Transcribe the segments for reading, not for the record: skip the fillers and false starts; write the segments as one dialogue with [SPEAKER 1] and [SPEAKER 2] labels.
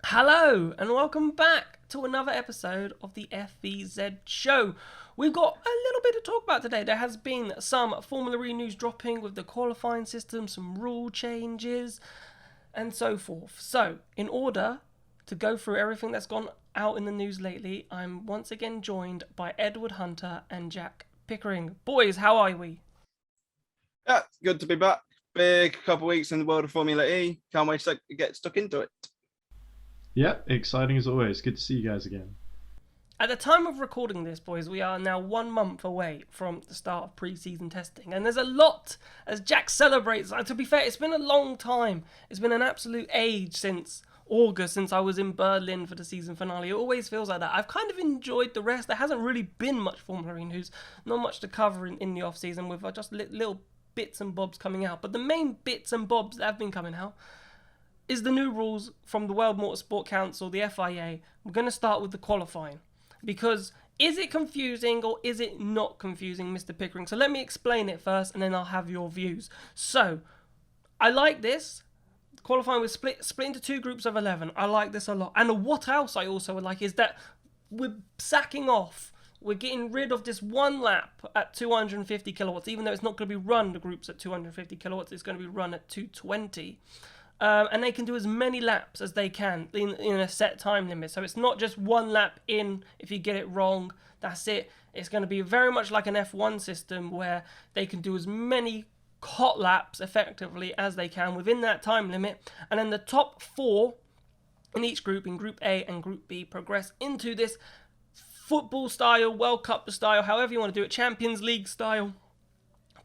[SPEAKER 1] Hello and welcome back to another episode of the FEZ show. We've got a little bit to talk about today. There has been some Formula E news dropping with the qualifying system, some rule changes, and so forth. So, in order to go through everything that's gone out in the news lately, I'm once again joined by Edward Hunter and Jack Pickering. Boys, how are we?
[SPEAKER 2] Yeah, good to be back. Big couple of weeks in the world of Formula E. Can't wait to get stuck into it.
[SPEAKER 3] Yeah, exciting as always. Good to see you guys again.
[SPEAKER 1] At the time of recording this, boys, we are now 1 month away from the start of pre-season testing, and there's a lot as Jack celebrates. To be fair, it's been a long time. It's been an absolute age since August, since I was in Berlin for the season finale. It always feels like that. I've kind of enjoyed the rest. There hasn't really been much Formula E news, not much to cover in the off-season, with just little bits and bobs coming out. But the main bits and bobs that have been coming out is the new rules from the World Motorsport Council, the FIA. We're going to start with the qualifying. Because is it confusing or is it not confusing, Mr. Pickering? So let me explain it first and then I'll have your views. So, I like this. Qualifying was split into two groups of 11. I like this a lot. And what else I also would like is that we're sacking off. We're getting rid of this one lap at 250 kilowatts, even though it's not going to be run, the groups at 250 kilowatts, it's going to be run at 220. And they can do as many laps as they can in a set time limit. So it's not just one lap in. If you get it wrong, that's it. It's going to be very much like an F1 system where they can do as many hot laps effectively as they can within that time limit. And then the top four in each group, in Group A and Group B, progress into this football style, World Cup style, however you want to do it, Champions League style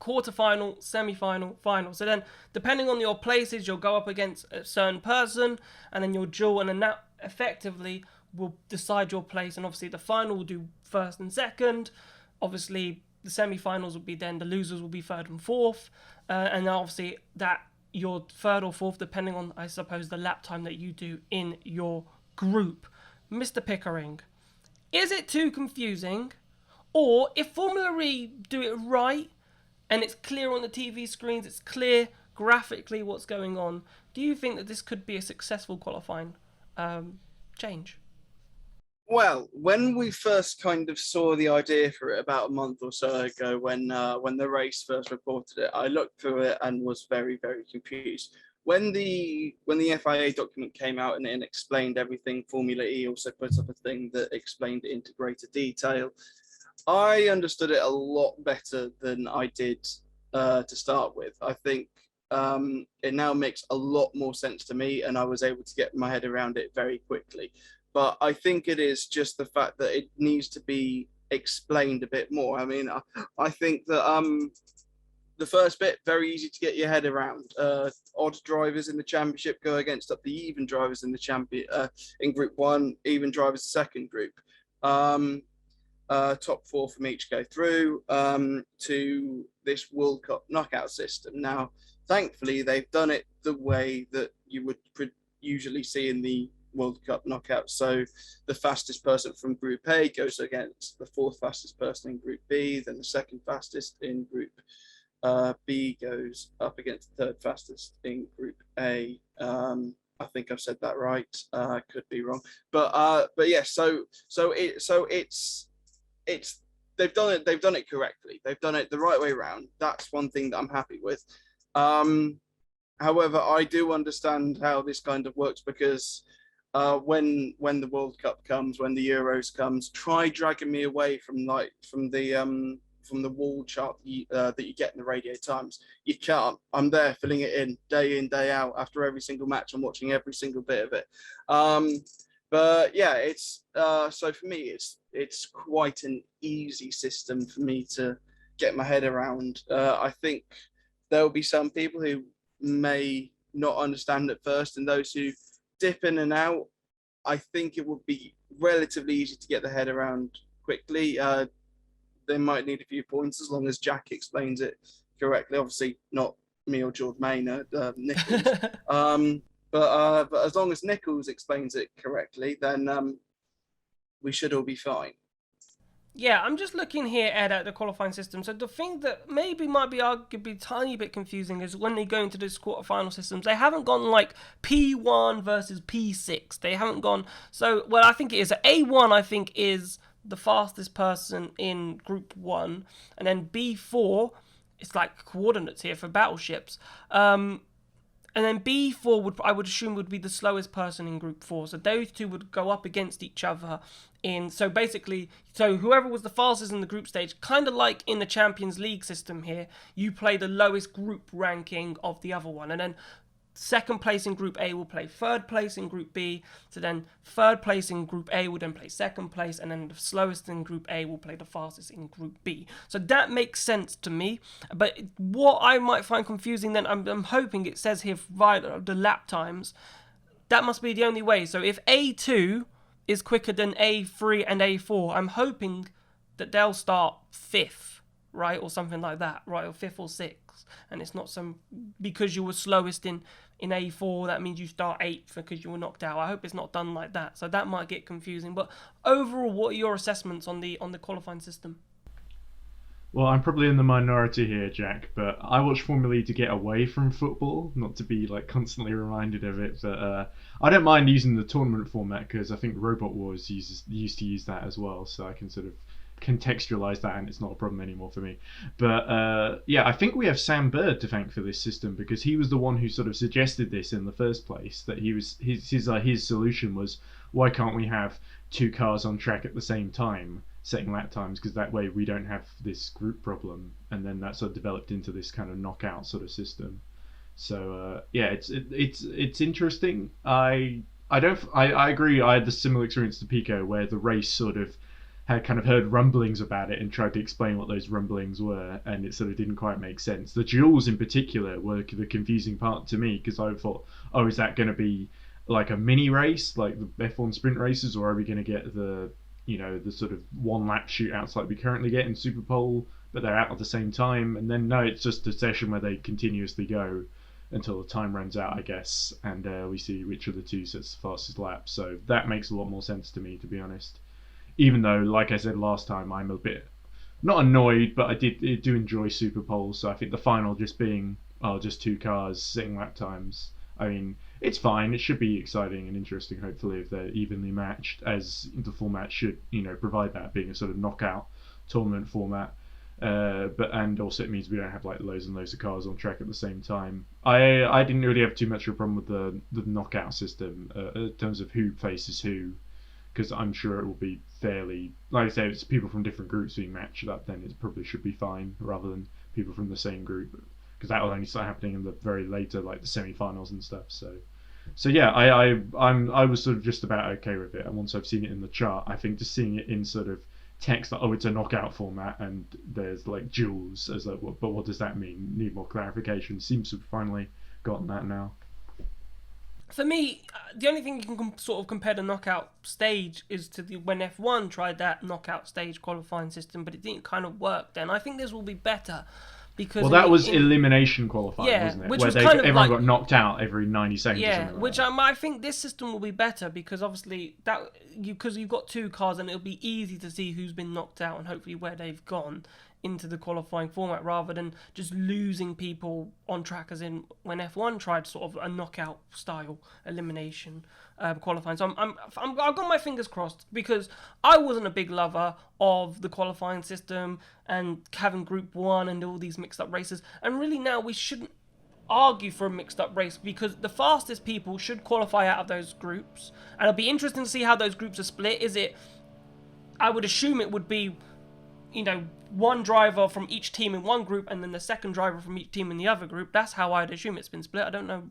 [SPEAKER 1] quarter-final, semi-final, final. So then, depending on your places, you'll go up against a certain person, and then you'll duel, and then that effectively will decide your place. And obviously, the final will do first and second. Obviously, the semi-finals will be then the losers will be third and fourth, and obviously that your third or fourth, depending on, I suppose, the lap time that you do in your group. Mr. Pickering, is it too confusing? Or if Formula E do it right, and it's clear on the TV screens, it's clear graphically what's going on, do you think that this could be a successful qualifying change?
[SPEAKER 2] Well, when we first kind of saw the idea for it about a month or so ago, when the race first reported it, I looked through it and was very, very confused. When the FIA document came out and explained everything, Formula E also put up a thing that explained it into greater detail. I understood it a lot better than I did to start with. I think it now makes a lot more sense to me, and I was able to get my head around it very quickly. But I think it is just the fact that it needs to be explained a bit more. I mean, I think that the first bit, very easy to get your head around. Odd drivers in the championship go against up the even drivers in the champion in Group One, even drivers second group. Top four from each go through to this World Cup knockout system. Now, thankfully, they've done it the way that you would usually see in the World Cup knockout. So the fastest person from Group A goes against the fourth fastest person in Group B, then the second fastest in Group B goes up against the third fastest in Group A. I think I've said that right. Could be wrong, but yes. Yeah, it's they've done it correctly. They've done it the right way around. That's one thing that I'm happy with. However, I do understand how this kind of works because when the World Cup comes, when the Euros comes, try dragging me away from the wall chart that you get in the Radio Times. You can't. I'm there filling it in, day out. After every single match, I'm watching every single bit of it. But yeah, it's so for me, it's quite an easy system for me to get my head around. I think there will be some people who may not understand at first, and those who dip in and out, I think it would be relatively easy to get the head around quickly. They might need a few points as long as Jack explains it correctly. Obviously, not me or Giordmaina, Nichols. But as long as Nichols explains it correctly, then we should all be fine.
[SPEAKER 1] Yeah, I'm just looking here, Ed, at the qualifying system. So the thing that maybe might be arguably a tiny bit confusing is when they go into this quarterfinal systems, they haven't gone like P1 versus P6. They haven't gone. So, well, I think it is. A1, I think, is the fastest person in Group 1. And then B4, it's like coordinates here for battleships. And then B4 I would assume would be the slowest person in Group 4. So those two would go up against each other so whoever was the fastest in the group stage, kind of like in the Champions League system here, you play the lowest group ranking of the other one. And then second place in Group A will play third place in Group B. So then third place in Group A will then play second place. And then the slowest in Group A will play the fastest in Group B. So that makes sense to me. But what I might find confusing then, I'm hoping it says here via the lap times, that must be the only way. So if A2 is quicker than A3 and A4, I'm hoping that they'll start 5th, right? Or something like that, right? Or 5th or 6th. And it's not because you were slowest in A4, that means you start 8th because you were knocked out. I hope it's not done like that. So that might get confusing. But overall, what are your assessments on the qualifying system?
[SPEAKER 3] Well, I'm probably in the minority here, Jack, but I watch Formula E to get away from football, not to be like constantly reminded of it. But I don't mind using the tournament format because I think Robot Wars used to use that as well, so I can sort of contextualize that, and it's not a problem anymore for me. But yeah, I think we have Sam Bird to thank for this system because he was the one who sort of suggested this in the first place. That his solution was, why can't we have 2 cars on track at the same time setting lap times, because that way we don't have this group problem. And then that sort of developed into this kind of knockout sort of system. So yeah, it's interesting. I agree. I had the similar experience to Pico where the race sort of had kind of heard rumblings about it and tried to explain what those rumblings were, and it sort of didn't quite make sense. The duels in particular were the confusing part to me, because I thought, oh, is that going to be like a mini race like the F1 sprint races, or are we going to get the sort of 1 lap shootouts like we currently get in Superpole, but they're out at the same time? And then no, it's just a session where they continuously go until the time runs out, I guess, and we see which of the two sets the fastest lap. So that makes a lot more sense to me, to be honest. Even though, like I said last time, I'm a bit not annoyed, but I do enjoy Superpole. So I think the final just being just 2 cars setting lap times, I mean, it's fine. It should be exciting and interesting, hopefully, if they're evenly matched, as the format should, provide that, being a sort of knockout tournament format. And also it means we don't have like loads and loads of cars on track at the same time. I didn't really have too much of a problem with the knockout system in terms of who faces who, because I'm sure it will be fairly, like I say, it's people from different groups being matched up, then it probably should be fine, rather than people from the same group, because that will only start happening in the very later, like the semi-finals and stuff. So yeah, I was sort of just about okay with it, and once I've seen it in the chart, I think just seeing it in sort of text that, oh, it's a knockout format and there's like duels, as like, but what does that mean? Need more clarification. Seems to have finally gotten that now.
[SPEAKER 1] For me, the only thing you can sort of compare the knockout stage is to when F1 tried that knockout stage qualifying system, but it didn't kind of work then. I think this will be better because
[SPEAKER 3] that was elimination qualifying, wasn't it?
[SPEAKER 1] Which
[SPEAKER 3] where
[SPEAKER 1] was kind of
[SPEAKER 3] everyone
[SPEAKER 1] like,
[SPEAKER 3] got knocked out every 90 seconds.
[SPEAKER 1] Yeah,
[SPEAKER 3] or
[SPEAKER 1] which
[SPEAKER 3] like
[SPEAKER 1] I think this system will be better because obviously because you've got 2 cars and it'll be easy to see who's been knocked out and hopefully where they've gone into the qualifying format, rather than just losing people on track, as in when F1 tried sort of a knockout style elimination qualifying. So I've got my fingers crossed, because I wasn't a big lover of the qualifying system and having Group 1 and all these mixed up races, and really now we shouldn't argue for a mixed up race, because the fastest people should qualify out of those groups, and it'll be interesting to see how those groups are split. I would assume it would be, one driver from each team in one group and then the second driver from each team in the other group. That's how I'd assume it's been split. I don't know,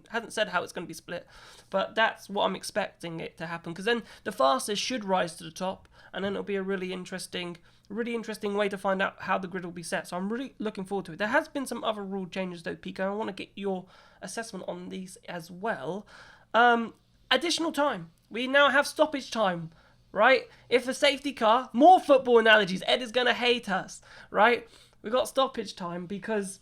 [SPEAKER 1] hasn't said how it's going to be split, but that's what I'm expecting it to happen, because then the fastest should rise to the top, and then it'll be a really interesting way to find out how the grid will be set. So I'm really looking forward to it. There has been some other rule changes though, Pico. I want to get your assessment on these as well. Additional time. We now have stoppage time. Right? If a safety car, more football analogies, Ed is going to hate us, right? We got stoppage time, because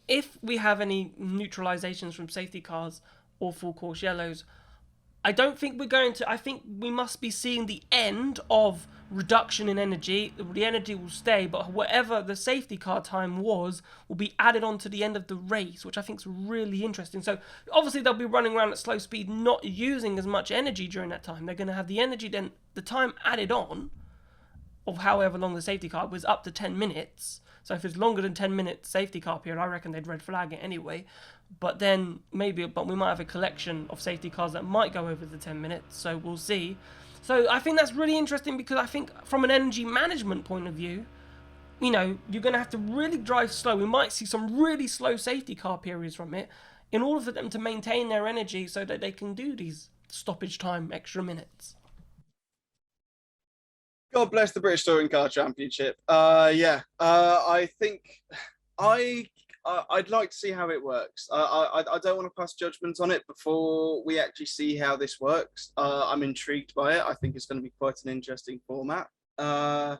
[SPEAKER 1] if we have any neutralizations from safety cars or full course yellows, I don't think we're going to. I think we must be seeing the end of reduction in energy. The energy will stay, but whatever the safety car time was will be added on to the end of the race, which I think is really interesting. So obviously they'll be running around at slow speed, not using as much energy during that time. They're going to have the energy, then the time added on of however long the safety car was, up to 10 minutes. So if it's longer than 10 minutes safety car period, I reckon they'd red flag it anyway. But then but we might have a collection of safety cars that might go over the 10 minutes. So we'll see. So I think that's really interesting, because I think from an energy management point of view, you're going to have to really drive slow. We might see some really slow safety car periods from it in order for them to maintain their energy so that they can do these stoppage time extra minutes.
[SPEAKER 2] God bless the British Touring Car Championship. I think I'd like to see how it works. I don't want to pass judgment on it before we actually see how this works. I'm intrigued by it. I think it's going to be quite an interesting format. But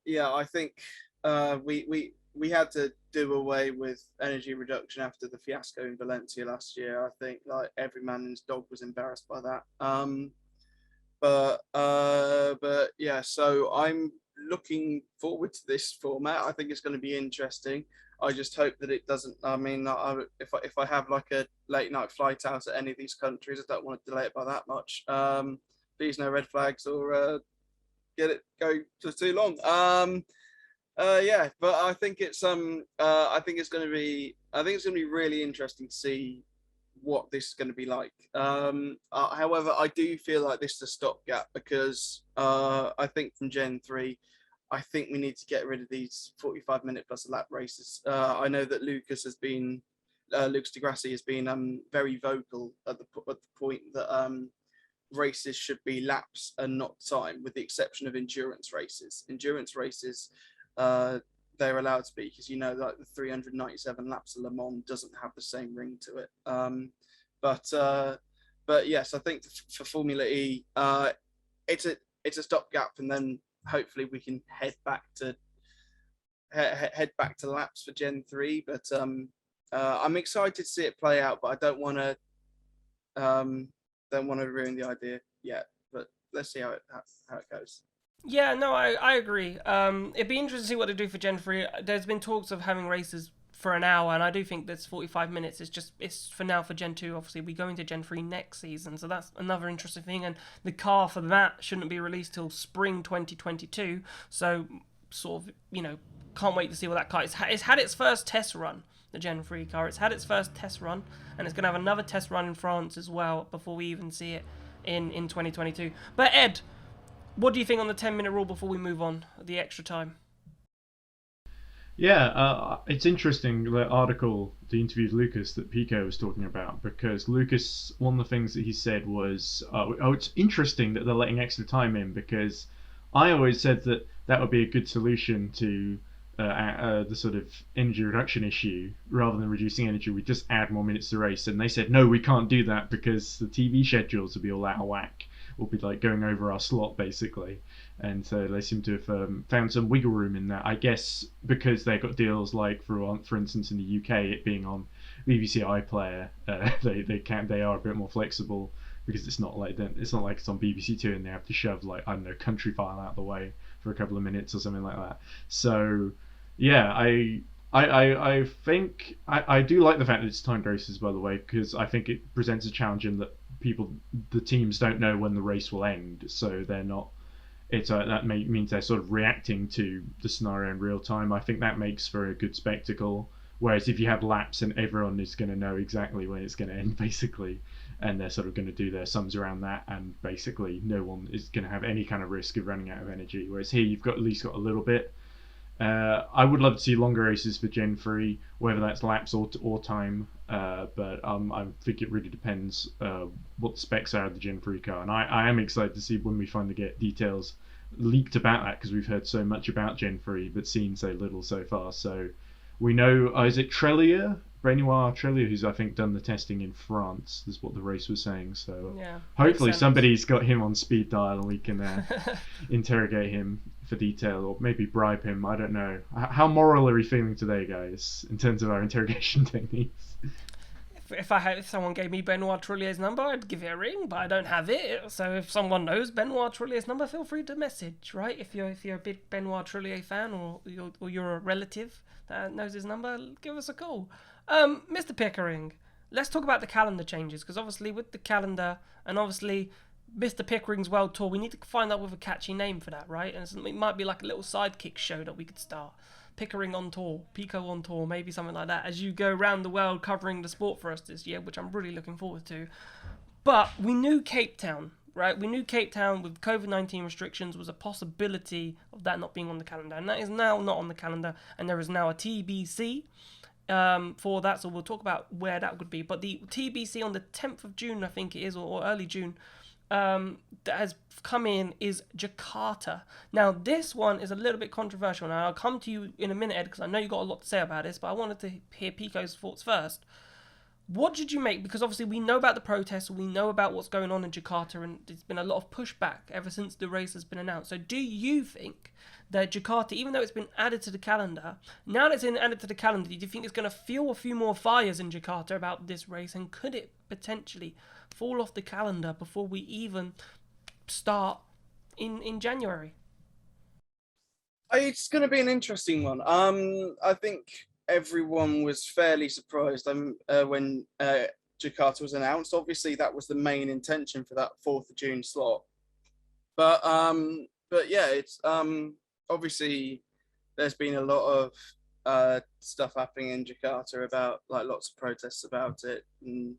[SPEAKER 2] yeah, I think we had to do away with energy reduction after the fiasco in Valencia last year. I think like every man and his dog was embarrassed by that. But yeah, so I'm looking forward to this format. I think it's going to be interesting. I just hope that it doesn't. I mean, if I have like a late night flight out at any of these countries, I don't want to delay it by that much. Please no red flags or get it go for too long. Yeah, but I think it's going to be really interesting to see what this is going to be like. However, I do feel like this is a stopgap, because I think from Gen 3, I think we need to get rid of these 45-minute plus a lap races. I know that Lucas de Grassi has been very vocal at the point that races should be laps and not time, with the exception of endurance races. Endurance races, they're allowed to be, because like the 397 laps of Le Mans doesn't have the same ring to it. But yes, I think for Formula E, it's a stopgap, and then hopefully we can head back to laps for Gen 3. But I'm excited to see it play out, but I don't want to ruin the idea yet. But let's see how it goes.
[SPEAKER 1] Yeah, no, I agree. It'd be interesting to see what they do for Gen 3. There's been talks of having races for an hour, and I do think this 45 minutes it's for now for Gen 2. Obviously, we go into Gen 3 next season, so that's another interesting thing. And the car for that shouldn't be released till spring 2022. So, sort of, can't wait to see what that car is. It's had its first test run, the Gen 3 car. It's had its first test run, and it's going to have another test run in France as well before we even see it in 2022. But Ed, what do you think on the 10-minute rule before we move on, the extra time?
[SPEAKER 3] Yeah, it's interesting, the article, the interview with Lucas that Pico was talking about, because Lucas, one of the things that he said was, it's interesting that they're letting extra time in, because I always said that would be a good solution to the sort of energy reduction issue. Rather than reducing energy, we just add more minutes to race. And they said, no, we can't do that because the TV schedules will be all out of whack. We'll be like going over our slot, basically. And so they seem to have found some wiggle room in that. I guess because they got deals like, for instance, in the UK, it being on BBC iPlayer, they are a bit more flexible, because it's not like it's on BBC Two and they have to shove, like, I don't know, country file out the way for a couple of minutes or something like that. So yeah, I think I do like the fact that it's timed races, by the way, because I think it presents a challenge in that the teams don't know when the race will end, so they're not. Means they're sort of reacting to the scenario in real time. I think that makes for a good spectacle. Whereas if you have laps and everyone is going to know exactly when it's going to end, basically, and they're sort of going to do their sums around that, and basically no one is going to have any kind of risk of running out of energy. Whereas here you've at least got a little bit. I would love to see longer races for Gen 3, whether that's laps or time. But I think it really depends what the specs are of the Gen 3 car. And I am excited to see when we finally get details leaked about that, because we've heard so much about Gen 3 but seen so little so far. So we know, is it Benoit Trellier, who's I think done the testing in France, is what the race was saying. So yeah, hopefully somebody's got him on speed dial and we can interrogate him for detail, or maybe bribe him. I don't know. How moral are we feeling today, guys, in terms of our interrogation techniques?
[SPEAKER 1] if someone gave me Benoit Trillier's number, I'd give it a ring, but I don't have it. So if someone knows Benoit Trillier's number, feel free to message, right? If you're a big Benoit Trillier fan, or you're a relative that knows his number, give us a call. Mr. Pickering, let's talk about the calendar changes, because obviously with the calendar and obviously Mr. Pickering's World Tour, we need to find out with a catchy name for that, right? And it might be like a little sidekick show that we could start. Pickering on tour, Pico on tour, maybe something like that, as you go around the world covering the sport for us this year, which I'm really looking forward to. But we knew Cape Town, right? We knew Cape Town with COVID-19 restrictions was a possibility of that not being on the calendar, and that is now not on the calendar, and there is now a TBC for that, so we'll talk about where that would be. But the TBC on the 10th of June, I think it is, or early June, that has come in is Jakarta. Now, this one is a little bit controversial, and I'll come to you in a minute, Ed, because I know you got a lot to say about this, but I wanted to hear Pico's thoughts first. What did you make? Because obviously we know about the protests, we know about what's going on in Jakarta, and there's been a lot of pushback ever since the race has been announced. So do you think that Jakarta, even though it's been added to the calendar, now that it's been added to the calendar, do you think it's going to fuel a few more fires in Jakarta about this race, and could it potentially fall off the calendar before we even start in January?
[SPEAKER 2] It's going to be an interesting one. I think everyone was fairly surprised when Jakarta was announced. Obviously, that was the main intention for that 4th of June slot. But yeah, it's obviously there's been a lot of stuff happening in Jakarta about like lots of protests about it and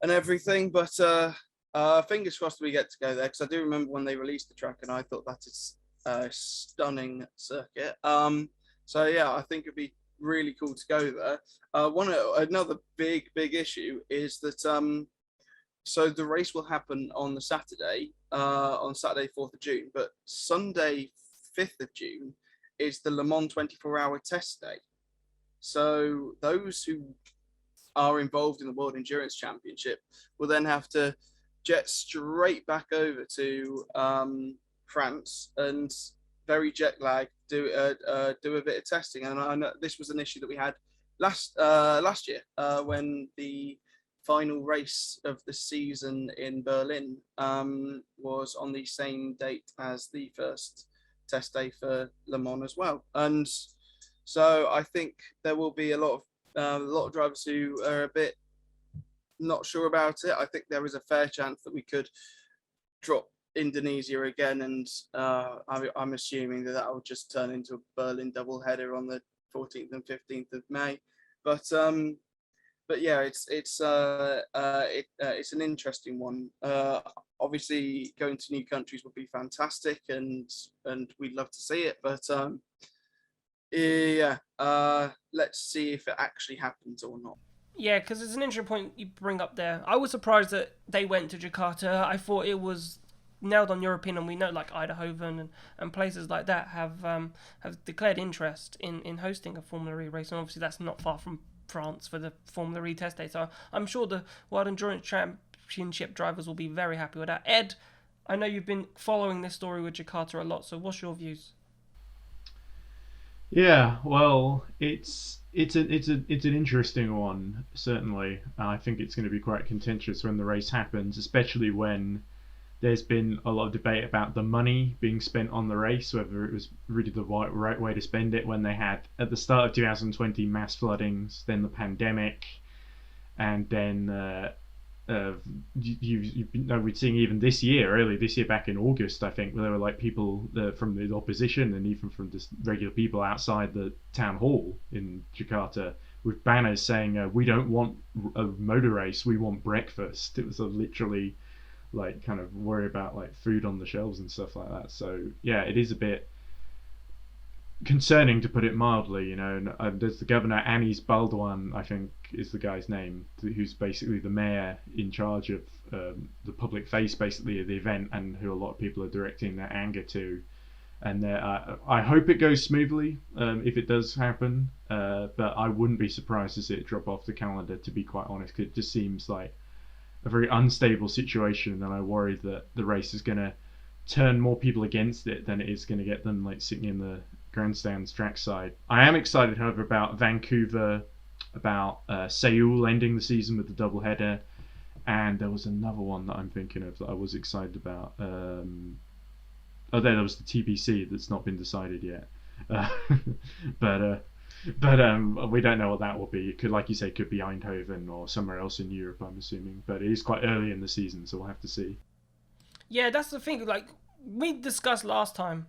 [SPEAKER 2] everything. But fingers crossed we get to go there, because I do remember when they released the track and I thought that is a stunning circuit. So yeah, I think it'd be really cool to go there. Another big issue is that so the race will happen on Saturday 4th of June, but Sunday 5th of June is the Le Mans 24-hour test day. So those who are involved in the World Endurance Championship will then have to jet straight back over to France and very jet lagged do a bit of testing. And I know this was an issue that we had last year when the final race of the season in Berlin was on the same date as the first test day for Le Mans as well. And so I think there will be a lot of drivers who are a bit not sure about it. I think there is a fair chance that we could drop Indonesia again, and I'm assuming that will just turn into a Berlin doubleheader on the 14th and 15th of May. But yeah, it's an interesting one. Obviously, going to new countries would be fantastic, and we'd love to see it. But yeah, let's see if it actually happens or not.
[SPEAKER 1] Yeah, because it's an interesting point you bring up there. I was surprised that they went to Jakarta. I thought it was nailed on European, and we know like Eindhoven and places like that have declared interest in hosting a Formula E race, and obviously that's not far from France for the Formula E test day. So I'm sure the World Endurance Championship drivers will be very happy with that. Ed, I know you've been following this story with Jakarta a lot, so what's your views?
[SPEAKER 3] Yeah, well, it's an interesting one, certainly. I think it's going to be quite contentious when the race happens, especially when there's been a lot of debate about the money being spent on the race, whether it was really the right way to spend it, when they had, at the start of 2020, mass floodings, then the pandemic, and then we'd seen even early this year, back in August, I think, where there were like people from the opposition and even from just regular people outside the town hall in Jakarta with banners saying, we don't want a motor race, we want breakfast. It was literally like kind of worry about like food on the shelves and stuff like that. So yeah, it is a bit concerning, to put it mildly, you know. And there's the governor, Anies Baldoan, I think is the guy's name, who's basically the mayor in charge of the public face basically of the event, and who a lot of people are directing their anger to. And I hope it goes smoothly if it does happen, but I wouldn't be surprised to see it drop off the calendar, to be quite honest, because it just seems like a very unstable situation, and I worry that the race is going to turn more people against it than it is going to get them like sitting in the grandstands trackside. I am excited, however, about Vancouver about Seoul ending the season with the doubleheader, and there was another one that I'm thinking of that I was excited about. There was the TBC that's not been decided yet, but we don't know what that will be. It could, like you say, could be Eindhoven or somewhere else in Europe, I'm assuming. But it is quite early in the season, so we'll have to see.
[SPEAKER 1] Yeah, that's the thing. Like we discussed last time,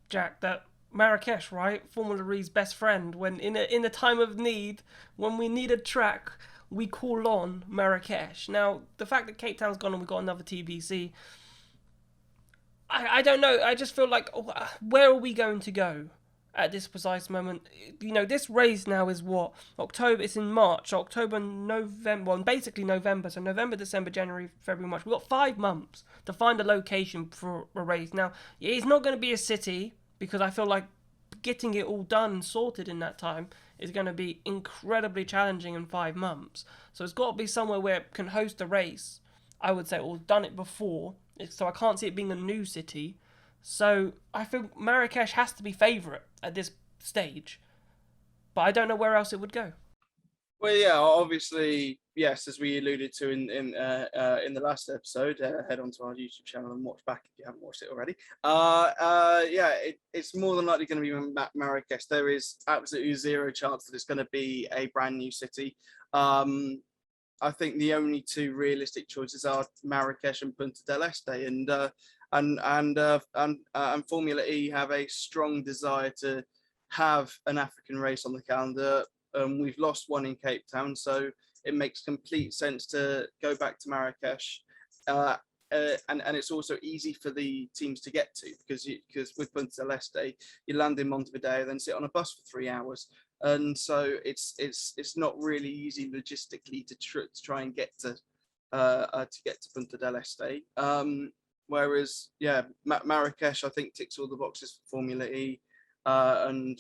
[SPEAKER 1] Jack, that Marrakesh, right, Formula Re's best friend. When in a time of need, when we need a track, we call on Marrakesh. Now, the fact that Cape Town's gone and we've got another TBC, I don't know. I just feel like, where are we going to go at this precise moment? You know, this race now is what? October, it's in March, October, November, well, basically November. So November, December, January, February, March. We've got 5 months to find a location for a race. Now, it's not going to be a city, because I feel like getting it all done and sorted in that time is going to be incredibly challenging in 5 months. So it's got to be somewhere where it can host a race, I would say, or done it before. So I can't see it being a new city. So I think Marrakesh has to be favourite at this stage. But I don't know where else it would go.
[SPEAKER 2] Well, yeah, obviously, yes, as we alluded to in the last episode, head onto our YouTube channel and watch back if you haven't watched it already. It's more than likely going to be Marrakesh. There is absolutely zero chance that it's going to be a brand new city. I think the only two realistic choices are Marrakesh and Punta del Este, and Formula E have a strong desire to have an African race on the calendar. We've lost one in Cape Town, so it makes complete sense to go back to Marrakesh. And it's also easy for the teams to get to, because with Punta del Este, you land in Montevideo, then sit on a bus for 3 hours. And so it's not really easy logistically to try and get to Punta del Este. Whereas, yeah, Marrakesh, I think, ticks all the boxes for Formula E, and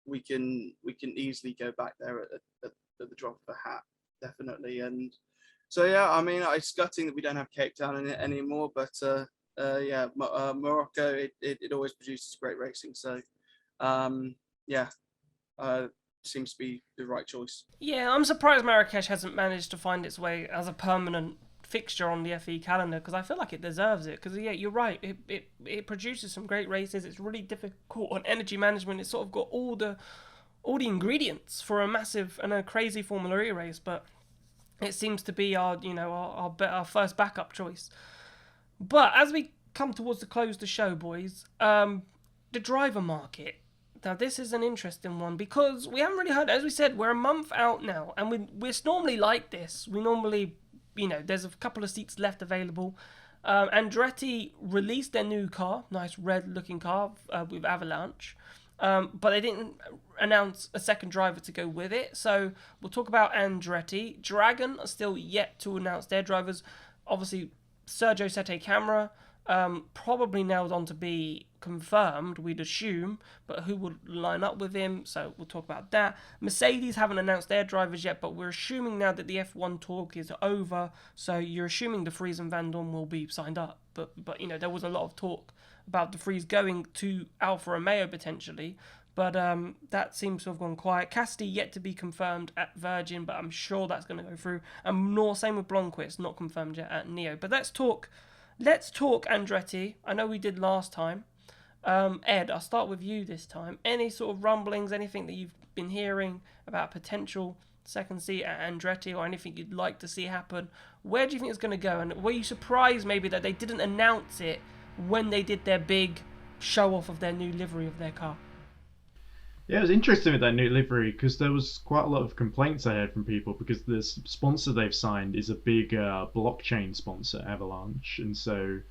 [SPEAKER 2] we can easily go back there at the drop of a hat, definitely. And so, yeah, I mean, it's gutting that we don't have Cape Town in it anymore, but Morocco, it always produces great racing. So, seems to be the right choice.
[SPEAKER 1] Yeah, I'm surprised Marrakesh hasn't managed to find its way as a permanent fixture on the FE calendar, because I feel like it deserves it. Because yeah, you're right, it produces some great races. It's really difficult on energy management. It's sort of got all the ingredients for a massive and a crazy Formula E race, but it seems to be our first backup choice. But as we come towards the close of the show, boys, the driver market. Now, this is an interesting one, because we haven't really heard, as we said, we're a month out now, and we're normally like this. We normally, there's a couple of seats left available. Andretti released their new car, nice red-looking car with Avalanche, but they didn't announce a second driver to go with it. So we'll talk about Andretti. Dragon are still yet to announce their drivers. Obviously, Sergio Sette Camara, probably nailed on to be confirmed, we'd assume, but who would line up with him? So we'll talk about that. Mercedes haven't announced their drivers yet, but we're assuming now that the F1 talk is over, so you're assuming De Vries and Van Dorn will be signed up. But there was a lot of talk about De Vries going to Alfa Romeo potentially, but that seems to have gone quiet. Cassidy yet to be confirmed at Virgin, but I'm sure that's going to go through. And same with Blomqvist, not confirmed yet at Neo. But let's talk Andretti. I know we did last time. Ed, I'll start with you this time. Any sort of rumblings, anything that you've been hearing about potential second seat at Andretti, or anything you'd like to see happen? Where do you think it's going to go? And were you surprised maybe that they didn't announce it when they did their big show off of their new livery of their car?
[SPEAKER 3] Yeah, it was interesting with that new livery, because there was quite a lot of complaints I heard from people, because the sponsor they've signed is a big blockchain sponsor, Avalanche, and so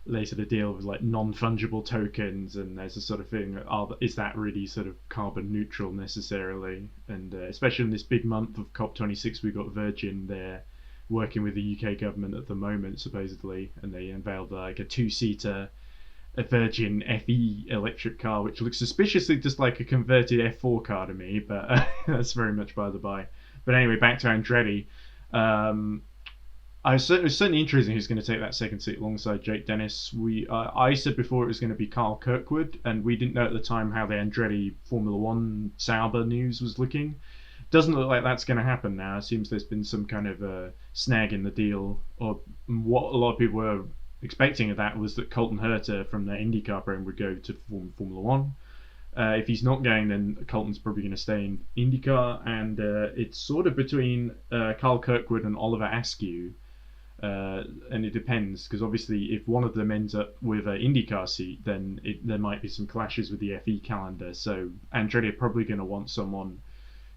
[SPEAKER 3] they sort of deal with like non-fungible tokens, and there's a sort of thing, is that really sort of carbon neutral necessarily? And especially in this big month of COP26, we've got Virgin there working with the UK government at the moment, supposedly, and they unveiled like a 2-seater Virgin FE electric car, which looks suspiciously just like a converted F4 car to me, but that's very much by the by. But anyway, back to Andretti. It was certainly interesting who's going to take that second seat alongside Jake Dennis. I said before it was going to be Carl Kirkwood, and we didn't know at the time how the Andretti Formula One Sauber news was looking. doesn't look like that's going to happen now. It seems there's been some kind of snag in the deal, or what a lot of people were expecting of that was that Colton Herta from the IndyCar brand would go to Formula One. If he's not going, then Colton's probably going to stay in IndyCar, and it's sort of between Carl Kirkwood and Oliver Askew. And it depends, because obviously if one of them ends up with an IndyCar seat, then there might be some clashes with the FE calendar. So Andretti are probably going to want someone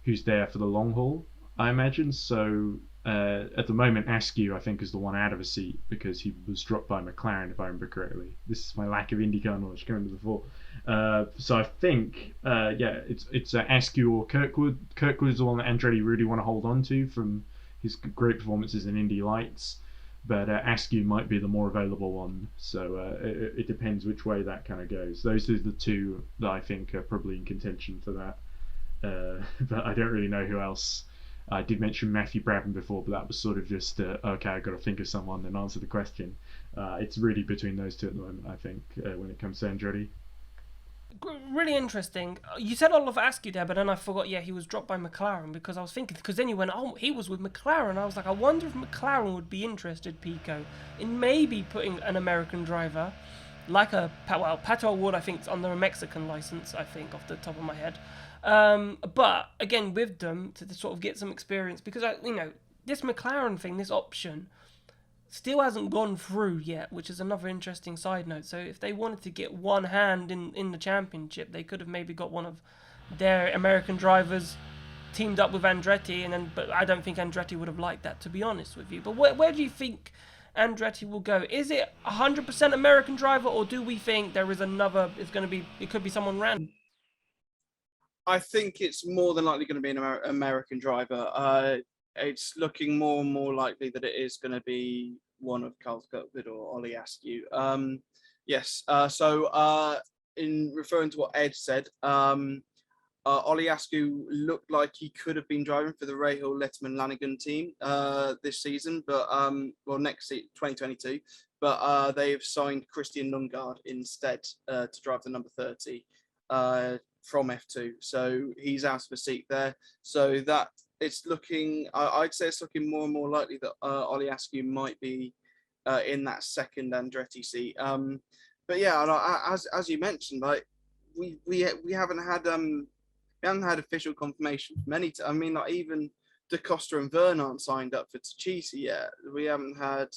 [SPEAKER 3] who's there for the long haul, I imagine. So at the moment, Askew, I think, is the one out of a seat because he was dropped by McLaren, if I remember correctly. This is my lack of IndyCar knowledge coming to the fore. So I think, it's Askew or Kirkwood. Kirkwood is the one that Andretti really want to hold on to from his great performances in Indy Lights. But Askew might be the more available one, so it depends which way that kind of goes. Those are the two that I think are probably in contention for that. But I don't really know who else. I did mention Matthew Brabham before, but that was sort of just, okay, I've got to think of someone and answer the question. It's really between those two at the moment, I think, when it comes to Andretti.
[SPEAKER 1] Really interesting. You said Oliver Askew there, but then I forgot, he was dropped by McLaren, because I was thinking, because then you went, he was with McLaren. I was like, I wonder if McLaren would be interested, Pico, in maybe putting an American driver, like Pato O'Ward, I think, is under a Mexican license, I think, off the top of my head. But, again, with them, to sort of get some experience, because, this McLaren thing, this option, still hasn't gone through yet, which is another interesting side note. So if they wanted to get one hand in the championship, they could have maybe got one of their American drivers teamed up with Andretti, but I don't think Andretti would have liked that, to be honest with you. But where do you think Andretti will go? Is it 100% American driver, or do we think there is another? It could be someone random.
[SPEAKER 2] I think it's more than likely going to be an American driver. It's looking more and more likely that it is going to be one of Carl Kirkwood or Ollie Askew. Yes. So in referring to what Ed said, Ollie Askew looked like he could have been driving for the Rahal Letterman Lanigan team this season, but next season, 2022. But they've signed Christian Lundgaard instead to drive the number 30 from F2. So he's out of a seat there. So that. It's looking. I'd say it's looking more and more likely that Ollie Askew might be in that second Andretti seat. But yeah, as you mentioned, like we haven't had official confirmation from any. I mean, not even Da Costa and Verne aren't signed up for Techeetah yet. We haven't had.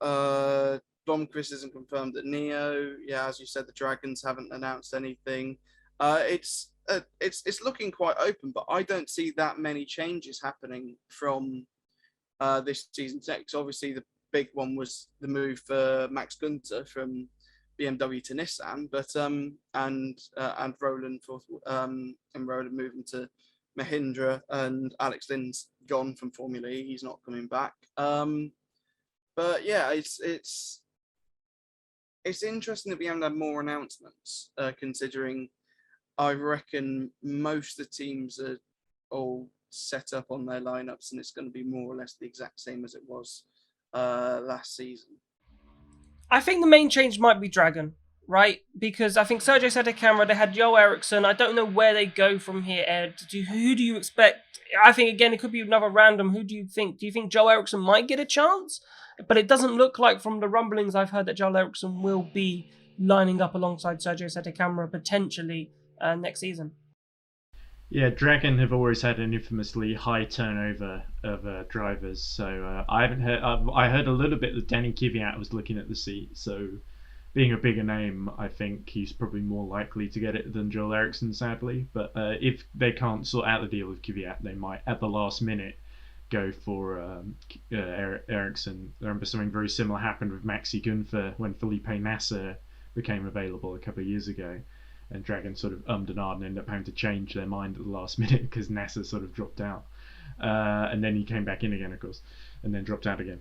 [SPEAKER 2] Blomqvist isn't confirmed at Neo. Yeah, as you said, the Dragons haven't announced anything. It's looking quite open, but I don't see that many changes happening from this season next. Obviously, the big one was the move for Max Günther from BMW to Nissan, but and Roland moving to Mahindra, and Alex Lynn's gone from Formula E. He's not coming back. But yeah, it's interesting that we haven't had more announcements, considering. I reckon most of the teams are all set up on their lineups, and it's going to be more or less the exact same as it was last season.
[SPEAKER 1] I think the main change might be Dragon, right? Because I think Sergio set a camera. They had Joe Eriksson. I don't know where they go from here, Ed. Who do you expect? I think, again, it could be another random. Who do you think? Do you think Joe Eriksson might get a chance? But it doesn't look like, from the rumblings I've heard, that Joe Eriksson will be lining up alongside Sergio Sette-Camera potentially next season.
[SPEAKER 3] Yeah, Dragon have always had an infamously high turnover of drivers, so I haven't heard. I heard a little bit that Danny Kvyat was looking at the seat, so being a bigger name, I think he's probably more likely to get it than Joel Eriksson, sadly. But if they can't sort out the deal with Kvyat, they might, at the last minute, go for Eriksson. I remember something very similar happened with Maxi Günther when Felipe Nasser became available a couple of years ago. And Dragon sort of and ahed and ended up having to change their mind at the last minute because Nasser sort of dropped out. And then he came back in again, of course, and then dropped out again.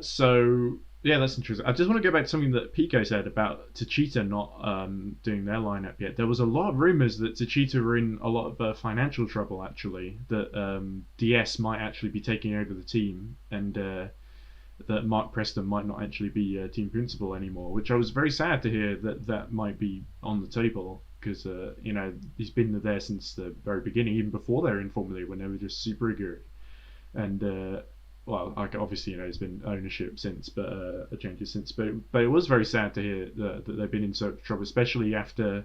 [SPEAKER 3] So, yeah, that's interesting. I just want to go back to something that Pico said about Techeetah not doing their lineup yet. There was a lot of rumours that Techeetah were in a lot of financial trouble, actually, that DS might actually be taking over the team, and that Mark Preston might not actually be team principal anymore, which I was very sad to hear that might be on the table. because he's been there since the very beginning, even before they were in Formula E, when they were just super good. And obviously, there's been ownership since, but changes since. But it was very sad to hear that they've been in so much trouble, especially after,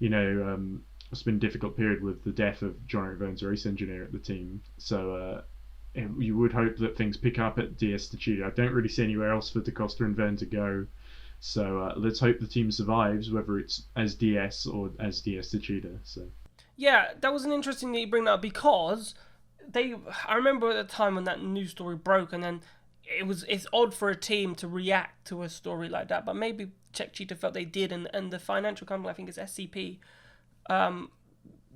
[SPEAKER 3] it's been a difficult period with the death of John O'Verne's race engineer at the team. So you would hope that things pick up at DS Techeetah. I don't really see anywhere else for Da Costa and Verne to go. So let's hope the team survives, whether it's as DS or as DS Techeetah. So
[SPEAKER 1] yeah, that was an interesting that you bring that up, because I remember at the time when that news story broke, and then it's odd for a team to react to a story like that, but maybe Techeetah felt they did, and the financial company, I think it's SCP,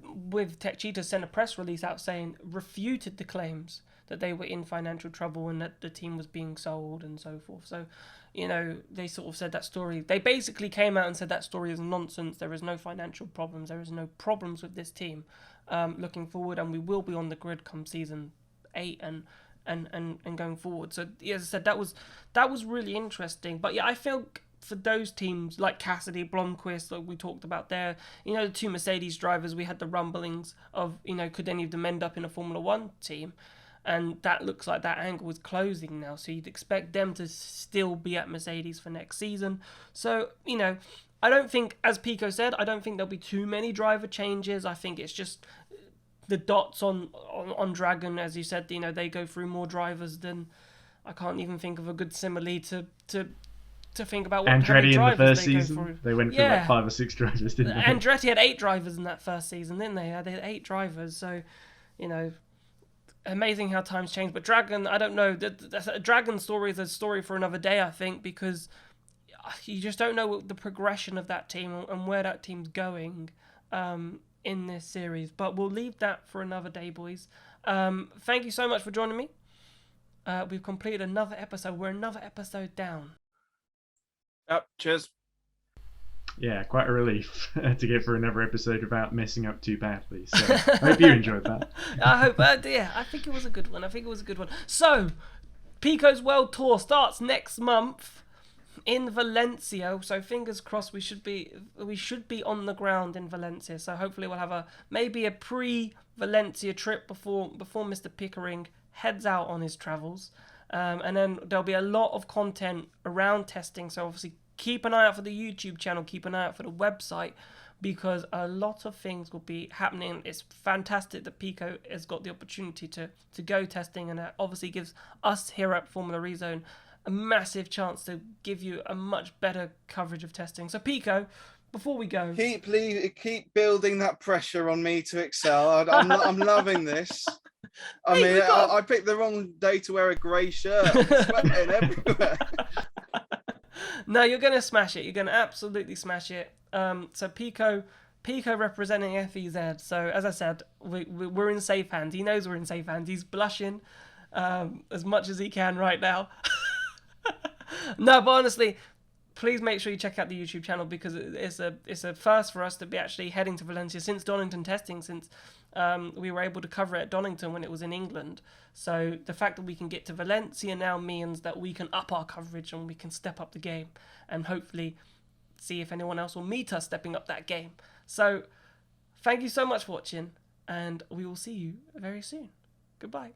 [SPEAKER 1] with Techeetah, sent a press release out saying, refuted the claims that they were in financial trouble and that the team was being sold and so forth. So, they sort of said that story. They basically came out and said that story is nonsense. There is no financial problems. There is no problems with this team looking forward, and we will be on the grid come season 8 and going forward. So, as I said, that was really interesting. But yeah, I feel for those teams like Cassidy, Blomqvist, like we talked about there, the two Mercedes drivers, we had the rumblings of, could any of them end up in a Formula One team? And that looks like that angle is closing now. So you'd expect them to still be at Mercedes for next season. So, I don't think, as Pico said, I don't think there'll be too many driver changes. I think it's just the dots on Dragon, as you said, they go through more drivers than, I can't even think of a good simile to think about what
[SPEAKER 3] Andretti
[SPEAKER 1] drivers
[SPEAKER 3] in the first
[SPEAKER 1] they go
[SPEAKER 3] season,
[SPEAKER 1] through.
[SPEAKER 3] they went through like 5 or 6 drivers, didn't they?
[SPEAKER 1] Andretti had 8 drivers in that first season, didn't they? They had 8 drivers, so, amazing how times change. But Dragon, I don't know. A Dragon story is a story for another day, I think, because you just don't know the progression of that team and where that team's going in this series. But we'll leave that for another day, boys. Thank you so much for joining me. We've completed another episode. We're another episode down.
[SPEAKER 2] Yep, cheers.
[SPEAKER 3] Yeah, quite a relief to get through another episode without messing up too badly. So I hope you enjoyed that.
[SPEAKER 1] I hope, I think it was a good one. So, Pico's World Tour starts next month in Valencia. So fingers crossed we should be on the ground in Valencia. So hopefully we'll have maybe a pre-Valencia trip before Mr. Pickering heads out on his travels. And then there'll be a lot of content around testing. So obviously keep an eye out for the YouTube channel, keep an eye out for the website, because a lot of things will be happening. It's fantastic that Pico has got the opportunity to go testing, and that obviously gives us here at Formula Rezone a massive chance to give you a much better coverage of testing. So Pico, before we go,
[SPEAKER 2] keep building that pressure on me to excel. I'm loving this. I picked the wrong day to wear a grey shirt. I'm sweating everywhere.
[SPEAKER 1] No, you're going to smash it. You're going to absolutely smash it. So Pico representing FEZ. So as I said, we're in safe hands. He knows we're in safe hands. He's blushing as much as he can right now. No, but honestly, please make sure you check out the YouTube channel, because it's a first for us to be actually heading to Valencia since Donington testing, since we were able to cover it at Donington when it was in England. So the fact that we can get to Valencia now means that we can up our coverage and we can step up the game, and hopefully see if anyone else will meet us stepping up that game. So thank you so much for watching, and we will see you very soon. Goodbye.